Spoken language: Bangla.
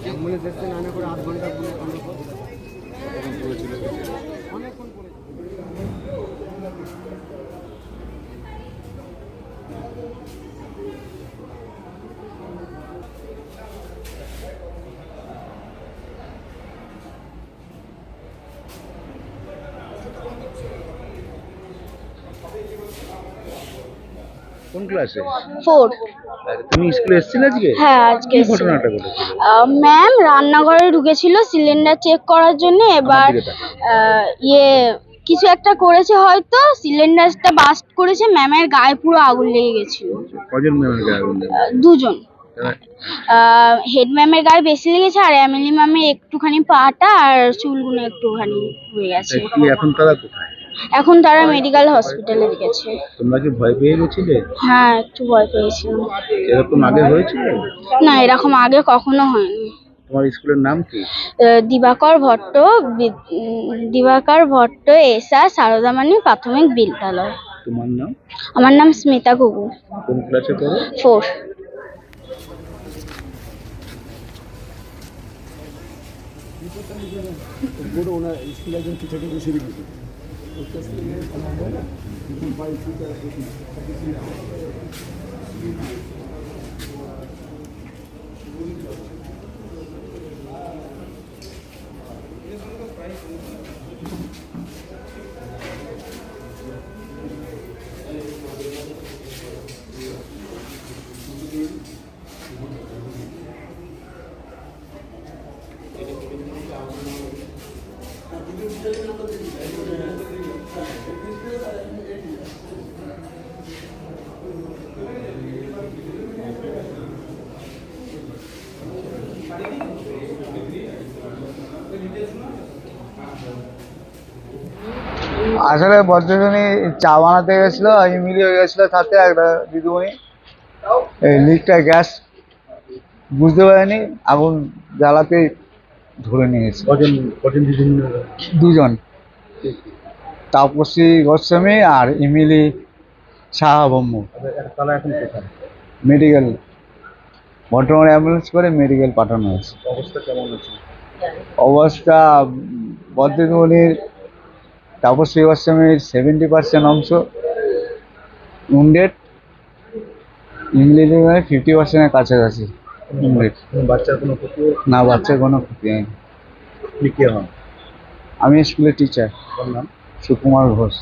অ্যাম্বুলেন্স এসছে না করে 8 ঘন্টা অনেকক্ষণ পড়েছিল। কোন ক্লাসে? 4। তুমি স্কুলে এসেছিলে আজকে? হ্যাঁ, আজকে কি এসেছি। ঘটনাটা ঘটেছিল? ম্যাম রান্নাঘরে ঢুকেছিল সিলিন্ডার চেক করার জন্য। এবার আমার দিকে তাকাও। কিছু একটা করেছে, হয়তো সিলিন্ডারটা বাস্ট করেছে। ম্যামের গায়ে পুরো আগুন লেগে গেছিল। কজন ম্যামের গায়ে আগুন লেগেছে? 2 জন। হেড ম্যামের গায়ে বেশি লেগেছে, আর এমএলএ ম্যামের একটুখানি পাটা আর চুলগুলো একটুখানি হয়ে গেছে। কি এখন তারা কোথায়? এখন তারা মেডিকেল হসপিটালে গেছে। তোমরা কি ভয় পেয়ে গেছিলে? হ্যাঁ, একটু ভয় পেয়েছিলাম। এরকম আগে হয়েছিল? না, এরকম আগে কখনো হয়নি। তোমার স্কুলের নাম কি? দিবাকর ভট্ট এসা সারদামণি প্রাথমিক বিদ্যালয়। তোমার নাম? আমার নাম স্মিতা গুগু। কোন ক্লাসে পড়ো? 4। ওনার স্কুলে একজন টিচার কিন্তু শুরু করছে। আসলে বজ্রজনী চা বানাতে গেছিলো, মিলি হয়ে গেছিলো, সাথে একটা দিদিমণি লিকটা গ্যাস বুঝতে পারেনি, আগুন জ্বালাতেই ধরে নিয়ে গেছে। কজন দিদিমণি? 2 জন, তাপসী গোস্বামী আর ইমিলি সাহা ব্রহ্ম। তারা এখন কোথায়? মেডিকেল, বর্তমানে অ্যাম্বুলেন্স করে মেডিকেল পাঠানো হয়েছে। অবস্থা কেমন আছে? অবস্থা বজ্রজনীর তাপসী গোস্বামীর 70% অংশ উন্ডেড, ইংলিশ 50%-এর কাছাকাছি। বাচ্চার কোনো ক্ষতি? না, বাচ্চার কোনো ক্ষতি হয়নি। আপনি কে হন? আমি স্কুলের টিচার। আপনার নাম? সুকুমার ঘোষ।